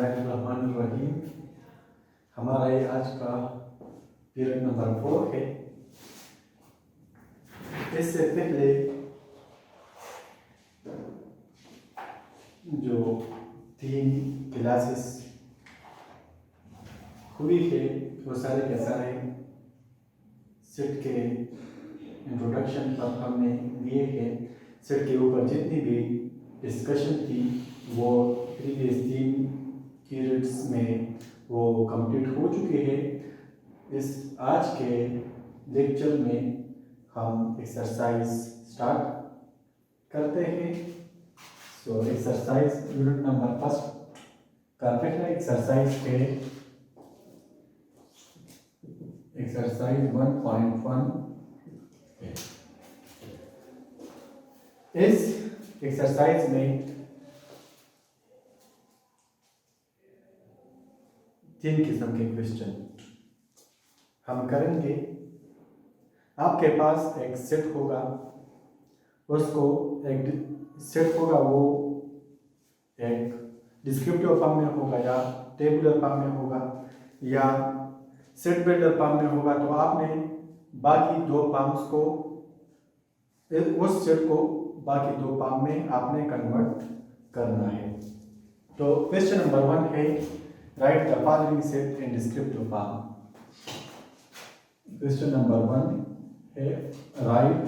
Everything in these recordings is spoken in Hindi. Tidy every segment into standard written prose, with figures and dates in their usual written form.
बिस्मिल्लाहिर्रहमानिर्रहीम। हमारा ये आज का पीरियड नंबर 4 है। इससे पहले जो 3 क्लासेस हुई है वो सारे के सारे सेट के इंट्रोडक्शन पर हमने दिए हैं। सेट के ऊपर जितनी भी डिस्कशन थी वो प्रीवियस 3 पीरियड्स में वो कंप्लीट हो चुके हैं। इस आज के लेक्चर में हम एक्सरसाइज स्टार्ट करते हैं। सो एक्सरसाइज यूनिट नंबर 1 का पहला एक्सरसाइज है एक्सरसाइज 1.1। इस एक्सरसाइज में 3 किस्म के क्वेश्चन हम करेंगे। आपके पास एक सेट होगा, उसको एक सेट होगा, वो एक डिस्क्रिप्टिव फॉर्म में होगा या टेबुलर फॉर्म में होगा या सेट बिल्डर फॉर्म में होगा। तो आपने बाकी 2 फॉर्म्स को, उस सेट को बाकी 2 फॉर्म में आपने कन्वर्ट करना है। तो क्वेश्चन नंबर 1 है right the following set in descriptive form. Question number 1 है right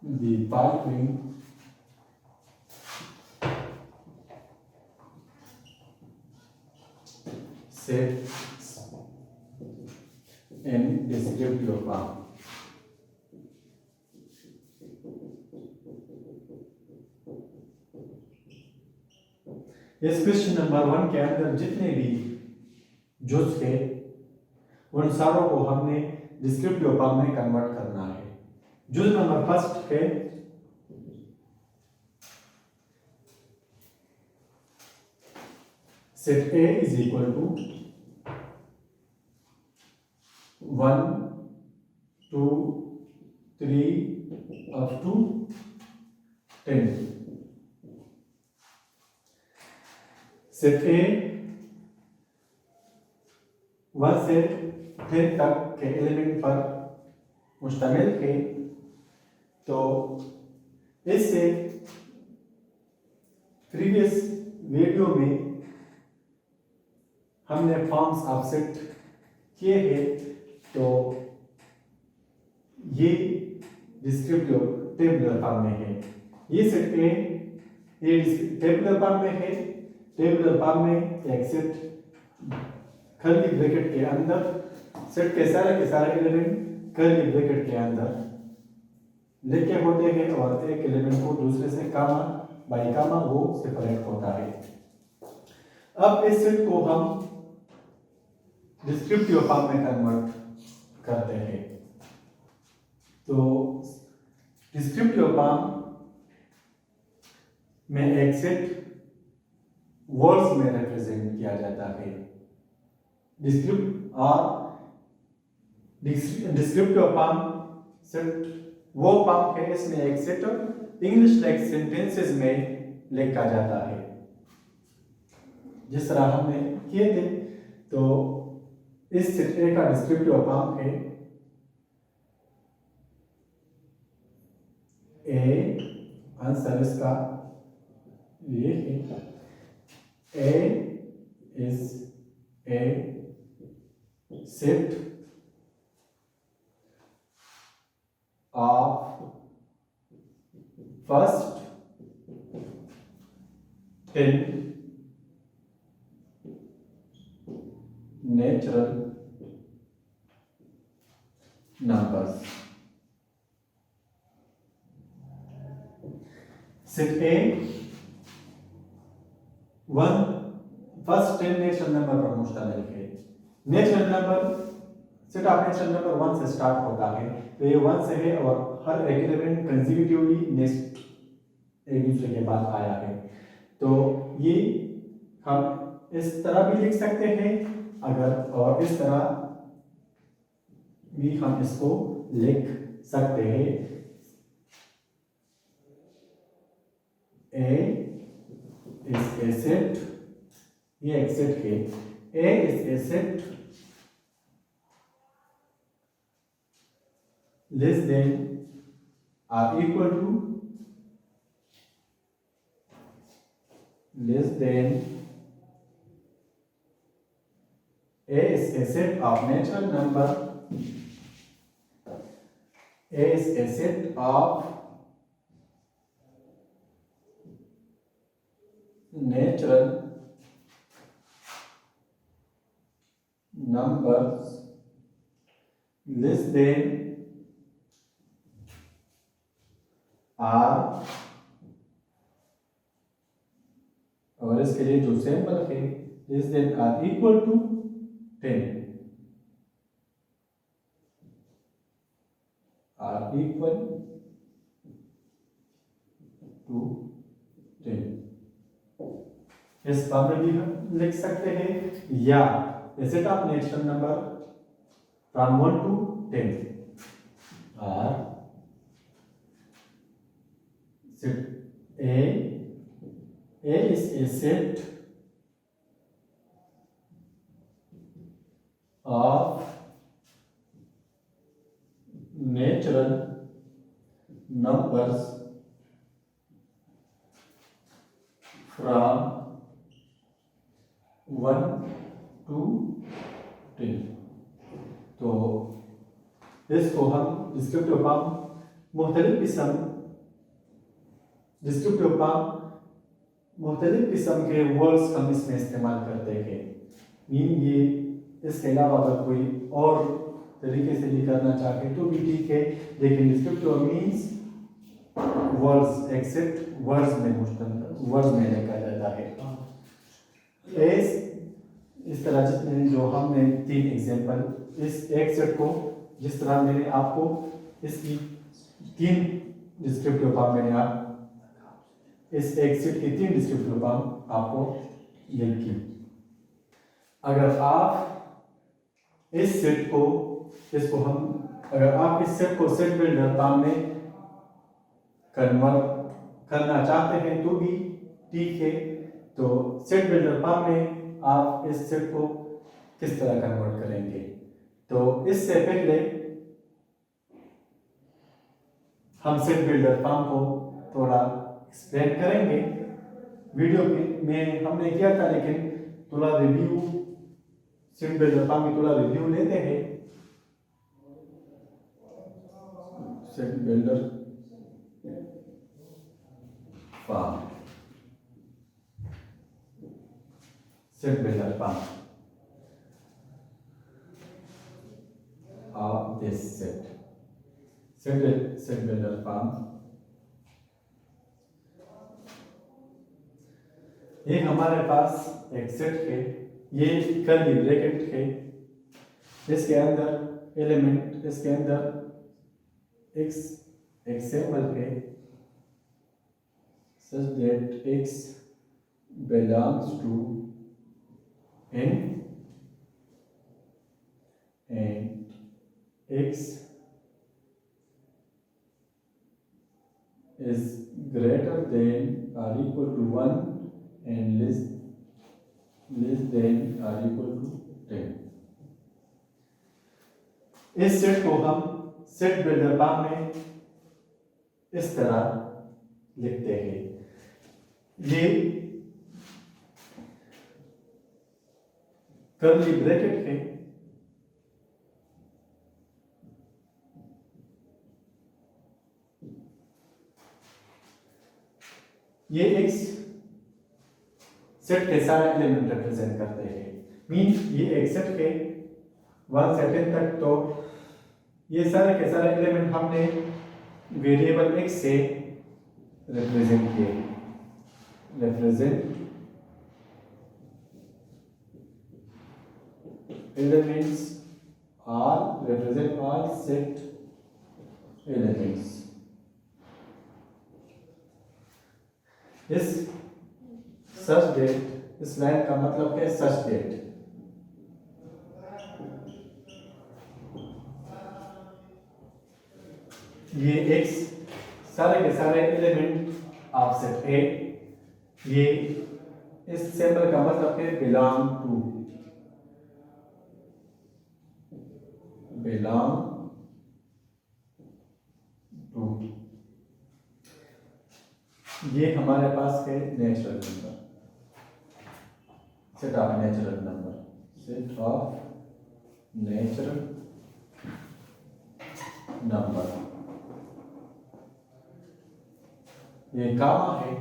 the following sets in descriptive form. इस क्वेश्चन नंबर 1 के अंदर जितने भी जुज थे उन सारों को हमने डिस्क्रिप्टिव फॉर्म में कन्वर्ट करना है। जुज नंबर 1 है set A is equal to 1 2 3 up to 10। Set A 1 से 10 तक के एलिमेंट पर मुश्तमिल है। तो इससे प्रीवियस वीडियो में हमने फॉर्म्स ऑफ सेट किए हैं। तो ये डिस्क्रिप्टिव टेबुलर फॉर्म में है। ये सेट A ये टेबुलर फॉर्म में है। टेबुलर फॉर्म में एक सेट कर्ली ब्रैकेट के अंदर, सेट के सारे एलिमेंट कर्ली ब्रैकेट के अंदर लिखे होते हैं और एक एलिमेंट को दूसरे से कामा बाई कामा वो सेपरेट होता है। अब इस सेट को हम डिस्क्रिप्टिव फॉर्म में कन्वर्ट करते हैं। तो डिस्क्रिप्टिव फॉर्म में एक सेट वर्ड्स में रिप्रेजेंट किया जाता है। डिस्क्रिप्टिव फॉर्म सेट वो फॉर्म है इसमें एक सेट इंग्लिश लाइक सेंटेंसेस में लिखा जाता है जिस तरह हमने किए थे। तो इस सेट A का डिस्क्रिप्टिव फॉर्म है A, आंसर इसका ये है A is a set of first 10 natural numbers. Set A 1 first 10 natural number पर मुश्तमिल है। Natural number set of natural number 1 से स्टार्ट होता है। तो ये 1 से है और हर एक एलिमेंट कंसेक्यूटिवली नेक्स्ट एक दूसरे के बाद आया है। तो ये हम इस तरह भी लिख सकते हैं अगर, और इस तरह भी हम इसको लिख सकते हैं। A is a set, ये एक सेट है, A is a set less than or equal to less than A is a set of natural number, A is a set of natural numbers less than R, और इसके लिए जो सैंपल है less than or equal to 10, or equal to 10। इस फॉर्म में भी हम लिख सकते हैं, या set of natural number from 1 to 10 or set A is a set of natural numbers from 1 to 10। तो इसको हम डिस्क्रिप्टिव फॉर्म मुख्तलिफ किस्म के वर्ड्स हम इसमें इस्तेमाल करते हैं। मीन ये इसके अलावा अगर कोई और तरीके से भी करना चाहे तो भी ठीक है, लेकिन descriptive means words except words में लिखा जाता है। इस तरह जितने जो हमने 3 एग्जाम्पल, इस एक सेट को जिस तरह मैंने आपको इसकी 3 डिस्क्रिप्टिव फॉर्म मैंने आप इस एक सेट की 3 डिस्क्रिप्टिव फॉर्म आपको लिखी। अगर आप इस सेट को अगर आप इस सेट को सेट बिल्डर फॉर्म में कन्वर्ट करना चाहते हैं तो भी ठीक है। तो सेट बिल्डर फॉर्म में आप इस सेट को किस तरह कन्वर्ट करेंगे, तो इससे पहले हम सेट बिल्डर फॉर्म को थोड़ा एक्सप्लेन करेंगे। वीडियो में हमने किया था, लेकिन थोड़ा रिव्यू सेट बिल्डर फॉर्म में थोड़ा रिव्यू लेते हैं। Set builder form, set builder form of this set builder form. ये हमारे पास एक सेट है, ये कर्ली ब्रैकेट है, इसके अंदर एलिमेंट, इसके अंदर एक सैंपल है such that x belongs to n and x is greater than or equal to 1 and less than or equal to 10। इस सेट को हम सेट बिल्डर फॉर्म में इस तरह लिखते हैं। ये कर्ली ब्रैकेट है, ये एक सेट के सारे एलिमेंट रिप्रेजेंट करते हैं। मीन ये एक सेट के 1 से 10 तक, तो ये सारे के सारे एलिमेंट हमने वेरिएबल x से रिप्रेजेंट किए। Represent elements are represent all set elements। इस such date, इस लाइन का मतलब है such date। ये x सारे के सारे एलिमेंट ऑफ सेट A, ये इस सिंबल का मतलब है बिलोंग टू, बिलोंग टू। ये हमारे पास है natural number, set of natural number, set of natural number. ये गामा है,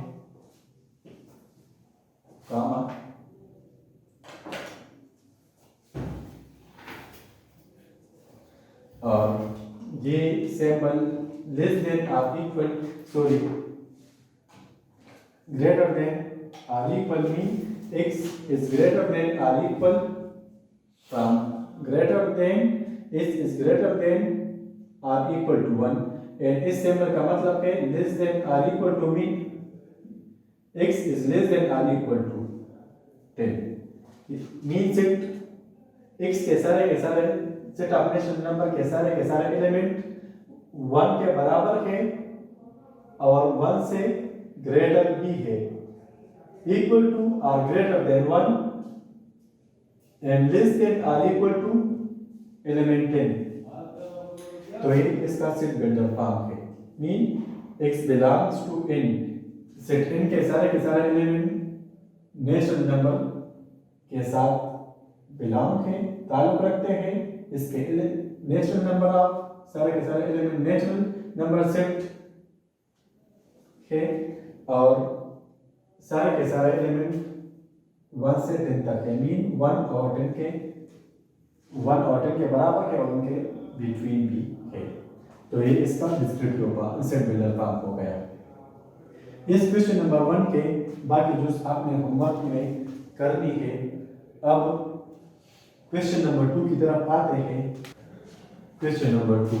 गामा। और ये symbol less than or equal, sorry greater than or equal mean x is greater than or equal from greater than x is greater than or equal to 1। And इस सिंबल का मतलब है less than or equal to mean x is less than or equal to 10 means it x के सारे सेट ऑफ नेचुरल नंबर के सारे एलिमेंट 1 के बराबर है और 1 से ग्रेटर भी है, इक्वल टू और greater than 1 and less than और इक्वल टू एलिमेंट 10। तो ये इसका सेट बिल्डर फॉर्म है, mean x belongs to n। Set n के सारे एलिमेंट नेचुरल नंबर के साथ बिलोंग है, ताल्लुक रखते हैं। इसके नेचुरल नंबर ऑफ सारे के सारे एलिमेंट नेचुरल नंबर सेट है और सारे के सारे एलिमेंट 1 से 10 तक है, मीन 1 और 10 के बराबर है और उनके बिटवीन भी है। तो ये इसका डिस्क्रिप्टिव सेट बिल्डर फॉर्म हो गया। इस क्वेश्चन नंबर 1 के बाकी जो आपने होमवर्क में करनी है। अब क्वेश्चन नंबर 2 की तरफ आते हैं। Question number 2,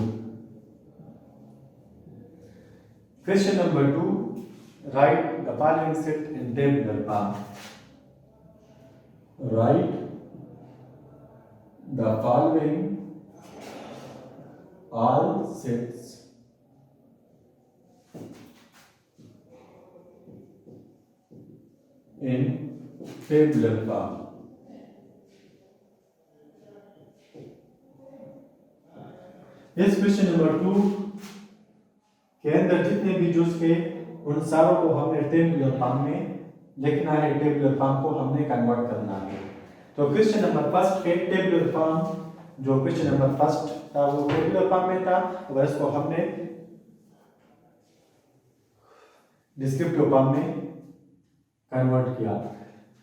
question number 2, right the following set in tabular form. Right the following all sets in tabular form। इस क्वेश्चन नंबर 2 के अंदर जितने भी जूस के उन सारों को हमने टेबुलर फॉर्म में लिखना है, टेबुलर फॉर्म को हमने कन्वर्ट करना है। तो क्वेश्चन नंबर 1 के टेबुलर फॉर्म, जो क्वेश्चन नंबर 1 था वो टेबुलर फॉर्म में था और इसको हमने डिस्क्रिप्टिव फॉर्म में कन्वर्ट किया।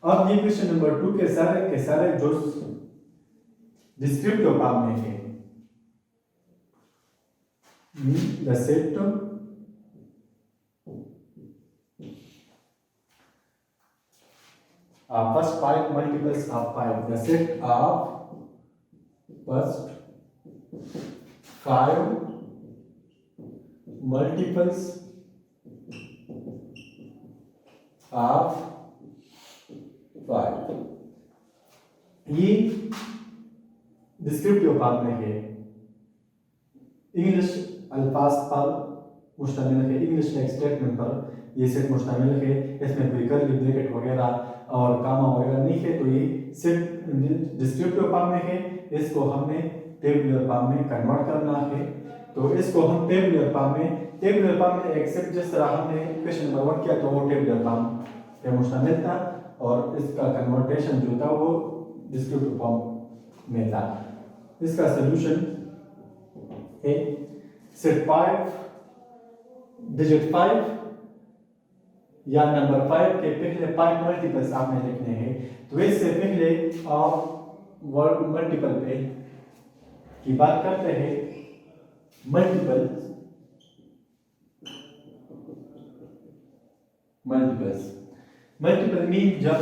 अब ये क्वेश्चन नंबर 2 के सारे जो डिस्क्रिप्टिव फॉर्म में है, the set of first 5 multiples of 5, the set of first 5 multiples of 5। ये डिस्क्रिप्टिव फॉर्म में है, इंग्लिश अल्फाज पर मुश्तमिल है, इंग्लिश स्टेटमेंट पर ये सेट मुश्तमिल है। इसमें कोई कर्ली ब्रैकेट वगैरह और कामा वगैरह नहीं है। तो ये सेट डिस्क्रिप्टिव फॉर्म में है, इसको हमने टेबुलर फॉर्म में कन्वर्ट करना है। तो इसको हम टेबुलर फॉर्म में एक्सेप्ट जिस तरह हमने क्वेश्चन नंबर 1 किया तो वो टेबुलर फॉर्म पे मुश्तमिल था और इसका कन्वर्टेशन जो था वो डिस्क्रिप्टिव फॉर्म में था। इसका सॉल्यूशन है सेट 5 डिजिट 5 या नंबर 5 के पहले 5 मल्टीपल्स आपने लिखने हैं। तो इससे पहले आप वर्ड मल्टीपल पे की बात करते हैं। मल्टीपल मीन जब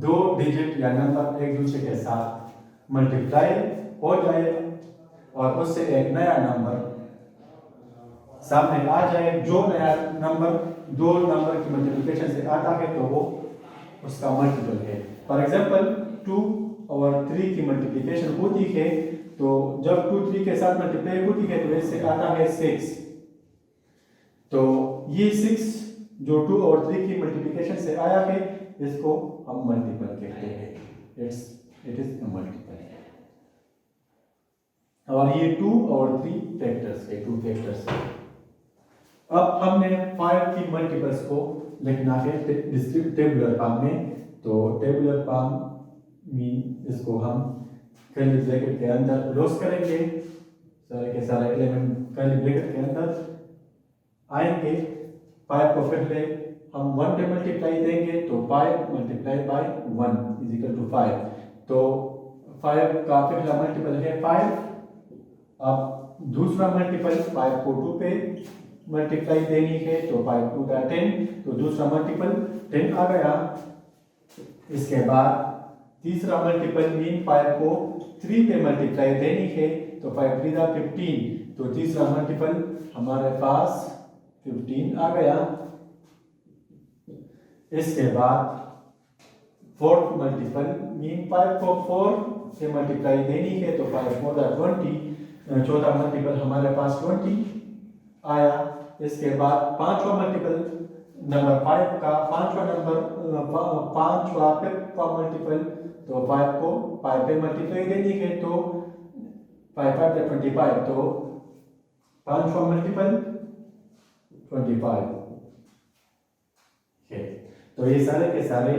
2 डिजिट या नंबर एक दूसरे के साथ मल्टीप्लाई हो जाए और उससे एक नया नंबर सामने आ जाए। जो नया नंबर 2 नंबर की मल्टीप्लिकेशन से आता है तो वो उसका मल्टीपल है। फॉर एग्जांपल 2 और 3 की मल्टीप्लिकेशन होती है तो जब 2 3 के साथ मल्टीप्लाई होती है तो इससे आता है 6। तो ये 6 जो 2 और 3 की मल्टीप्लिकेशन से आया है इसको हम मल्टीपल कहते हैं, इट इज मल्टीपल। और ये 2 और 3 फैक्टर्स है, 2 फैक्टर्स है। अब हमने 5 की मल्टीपल्स को लिखना है टेबुलर फॉर्म में। तो टेबुलर फॉर्म मीन इसको हम कर्ली ब्रैकेट के अंदर क्लोज करेंगे, सारे के सारे एलिमेंट कर्ली ब्रैकेट के अंदर आएंगे। 5 को पहले हम 1 पे मल्टीप्लाई देंगे, तो 5 multiply by 1 is equal to 5। तो 5 का पहला मल्टीपल है 5। अब दूसरा मल्टीपल 5 को 2 पे मल्टीप्लाई देनी है, तो 5 2 का 10, तो दूसरा मल्टीपल 10 आ गया। इसके बाद तीसरा मल्टीपल मीन 5 को 3 पे मल्टीप्लाई देनी है, तो 5 3 का 15, तो तीसरा मल्टीपल हमारे पास 15 आ गया। इसके बाद फोर्थ मल्टीपल मीन 5 को 4 से मल्टीप्लाई देनी है, तो 5 4 का 20, चौथा मल्टीपल हमारे पास 20 आया। इसके बाद पांचवा मल्टीपल नंबर 5 का पांचवा फिफ्थ का मल्टीपल, तो 5 को 5 पे मल्टीप्लाई देनी है, तो 5 5 का 25, तो पांचवा मल्टीपल 25 है। तो ये सारे के सारे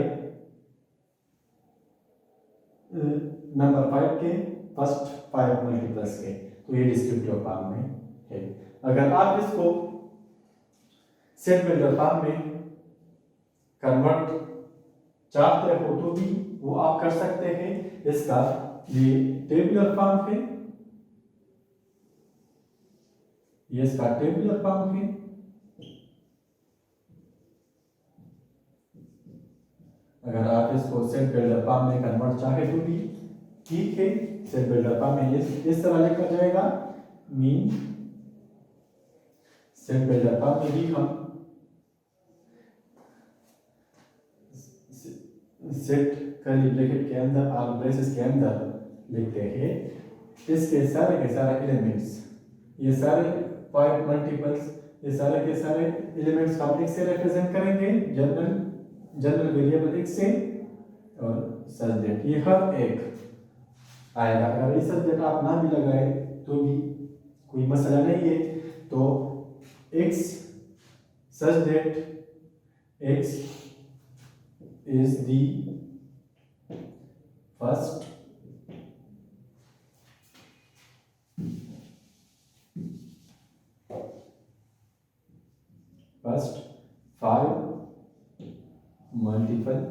नंबर 5 के फर्स्ट 5 मल्टीपल्स के, तो ये डिस्क्रिप्टिव फॉर्म में है। अगर आप इसको सेट बिल्डर फॉर्म में कन्वर्ट चाहते हो तो भी वो आप कर सकते हैं। इसका ये टेबुलर फॉर्म है, ये इसका टेबुलर फॉर्म है। अगर आप इसको सेट बिल्डर फॉर्म में कन्वर्ट चाहे तो भी ठीक है। सेट बिल्डर फॉर्म में इस तरह लिखा जाएगा मीन सेट बिल्डर फॉर्म में भी हम सेट कर्ली ब्रैकेट के अंदर और ब्रेसेस के अंदर लिखते हैं इसके सारे के सारे एलिमेंट्स, ये सारे 5 मल्टीपल्स, ये सारे के सारे एलिमेंट्स को हम x से रिप्रेजेंट करेंगे, जनरल वेरिएबल x से, और सच दैट ये हर एक आएगा। अगर ये सच दैट आप ना भी लगाए तो भी कोई मसला नहीं है। तो x such that x is the first five multiple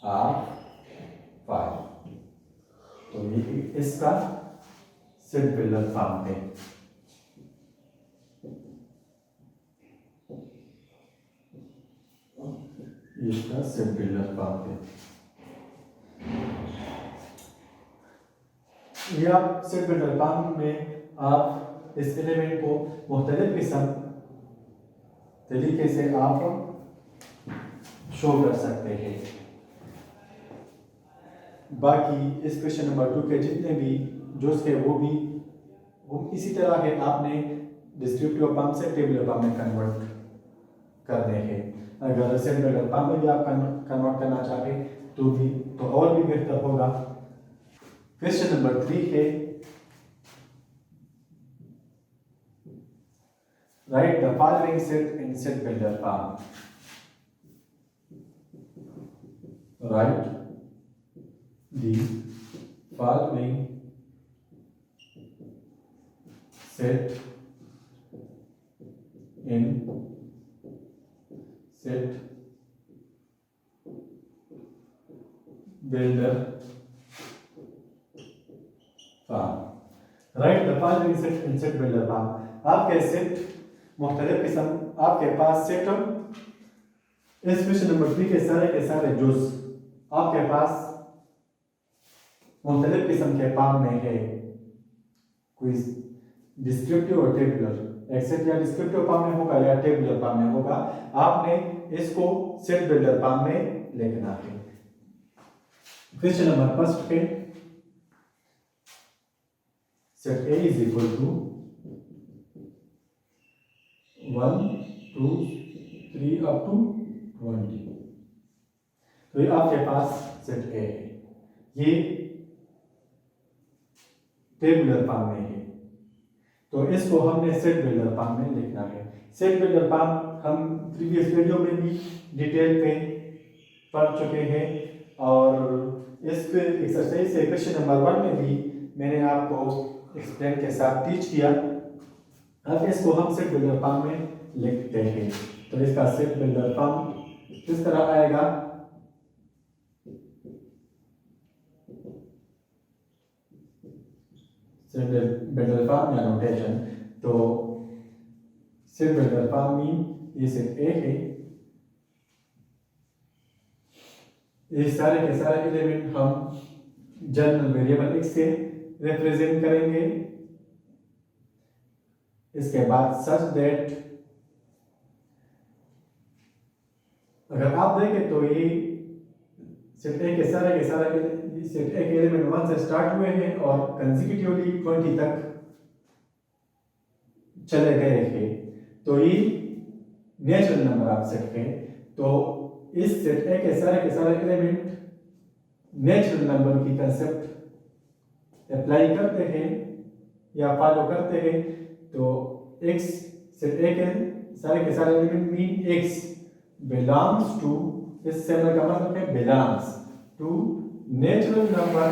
of 5। तो ये इसका सेट बिल्डर फॉर्म है। इसका सेट बिल्डर फॉर्म है। या सेट बिल्डर फॉर्म में आप इस एलिमेंट को मुख्तलिफ किस्म तरीके से आप शो कर सकते हैं। बाकी इस क्वेश्चन नंबर 2 के जितने भी जो उसके वो इसी तरह के आपने डिस्क्रिप्टिव फॉर्म से टेबुलर फॉर्म में कन्वर्ट करने हैं। अगर सेट बिल्डर फॉर्म में भी आप कन्वर्ट करना चाहे तो भी तो और भी बेहतर होगा। क्वेश्चन नंबर 3 है right the following set in set builder form. Right the following set in set builder form। Right the following set in set builder form. आपके सेट मुख्तलिफ किस्म आपके पास सेट इस क्वेश्चन नंबर 3 के सारे जुज आपके पास मुख्तलिफ किस्म के फॉर्म में है। कोई डिस्क्रिप्टिव और टेबुलर एक्सेट या डिस्क्रिप्टिव फॉर्म में होगा या टेबुलर फॉर्म में होगा। आपने इसको सेट बिल्डर फॉर्म में लिखना है। क्वेश्चन नंबर 1 पे set A is equal to 1 2 3 up to 20। तो ये आपके पास सेट ए है, ये टेबुलर फॉर्म में है। तो इसको हमने सेट बिल्डर फॉर्म में लिखना है। सेट बिल्डर फॉर्म हम प्रीवियस वीडियो में भी डिटेल पे पढ़ चुके हैं, और इस एक्सरसाइज से क्वेश्चन नंबर 1 में भी मैंने आपको एक्सप्लेन के साथ टीच किया। अब इसको हम सेट बिल्डर फॉर्म में लिखते हैं। तो इसका सेट बिल्डर फॉर्म किस तरह आएगा, सेट बिल्डर फॉर्म या नोटेशन। तो सेट बिल्डर फॉर्म मीन ये सेट ए है, ये सारे के सारे एलिमेंट हम जनरल वेरिएबल x से रिप्रेजेंट करेंगे। इसके बाद सच दैट, अगर आप देखें तो ये सेट ए के सारे सेट ए के एलिमेंट 1 से स्टार्ट हुए हैं और कंसेक्यूटिवली 20 तक चले गए हैं। तो ये नेचुरल नंबर आप सेट है। तो इस सेट ए के सारे एलिमेंट नेचुरल नंबर की कंसेप्ट अप्लाई करते हैं या फॉलो करते हैं। तो x सेट ए के सारे element mean x belongs to, इस सिंबल का मतलब है belongs to natural number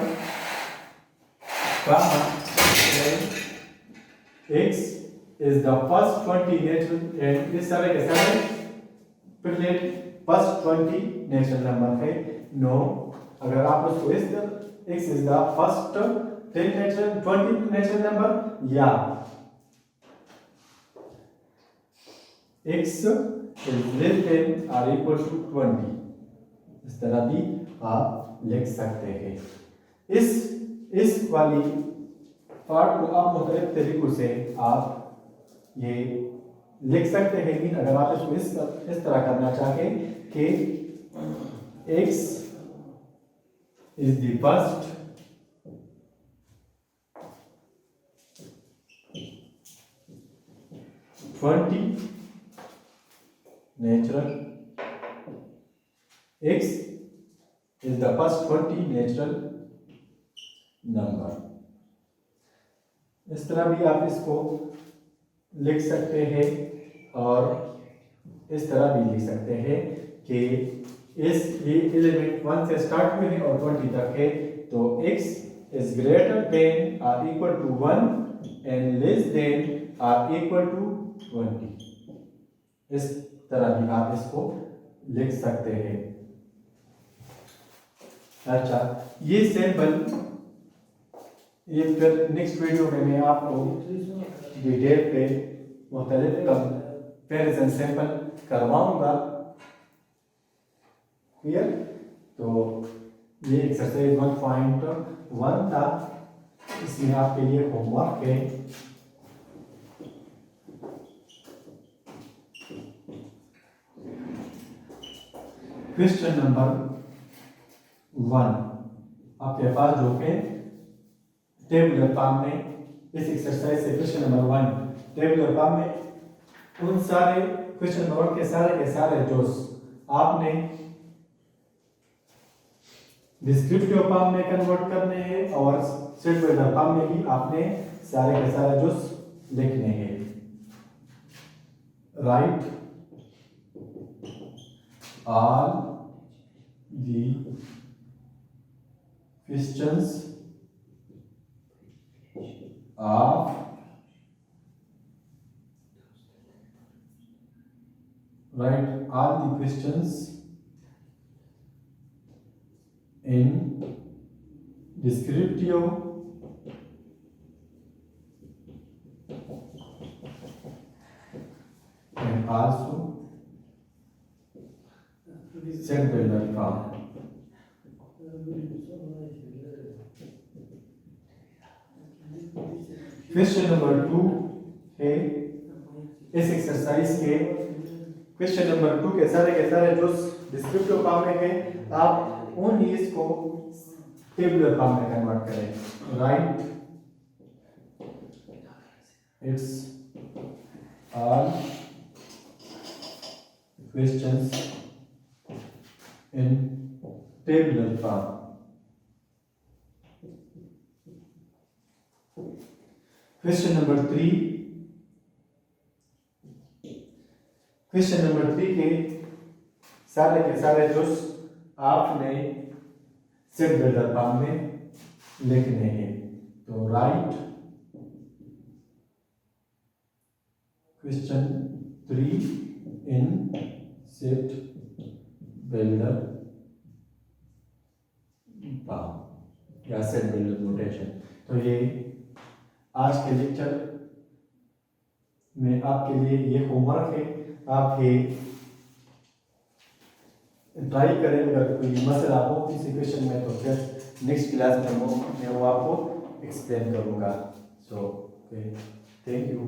x is the first 20 natural, and इस सारे के सारे पहले फर्स्ट 20 नेचुरल नंबर है। नो, अगर आप उसको इस तरह x is the first 10 natural 20 natural number, या x is less than or equal to 20, इस तरह भी आप लिख सकते हैं। इस वाली पार्ट को आप मुख्तलिफ तरीकों से आप ये लिख सकते हैं। कि अगर आप इसको इस तरह करना चाहें कि x is the first natural, x is the first 20 natural number, इस तरह भी आप इसको लिख सकते हैं। और इस तरह भी लिख सकते हैं कि ये एलिमेंट 1 से स्टार्ट हुए हैं और 20 तक है। तो x is greater than or equal to 1 and less than or equal to 20, इस तरह भी आप इसको लिख सकते हैं। अच्छा, ये सैंपल ये फिर नेक्स्ट वीडियो में मैं आपको डिटेल पे मुख्तलिफ कंपैरिजन सैंपल करवाऊंगा। क्लियर? तो ये एक्सरसाइज 1.1 था, इसमें आपके लिए होमवर्क है। क्वेश्चन नंबर 1 आपके पास जो है टेबुलर फॉर्म में, इस एक्सरसाइज से क्वेश्चन नंबर 1 टेबुलर फॉर्म में उन सारे क्वेश्चन नंबर के सारे जो आपने डिस्क्रिप्टिव फॉर्म में कन्वर्ट करने हैं और सेट बिल्डर फॉर्म में भी आपने सारे के सारे जो लिखने हैं। Right all the questions of write all the questions in descriptive and also set builder form. Question number 2 है इस एक्सरसाइज के क्वेश्चन नंबर 2 के सारे जो डिस्क्रिप्टिव फॉर्म में है, आप उन नीड्स को टेबुलर फॉर्म में कन्वर्ट करें। Right it's all questions in tabular form. Question number 3 के सारे दोस्त आपने सेट बिल्डर फॉर्म में लिखने हैं। तो राइट क्वेश्चन 3 इन सेट बिल्डर फॉर्म या सेट बिल्डर नोटेशन। तो ये आज के लेक्चर में आपके लिए ये होमवर्क है, आप ये ट्राई करें। अगर कोई मसला हो किसी क्वेश्चन में तो फिर नेक्स्ट क्लास में मैं वो आपको एक्सप्लेन करूँगा। So thank you.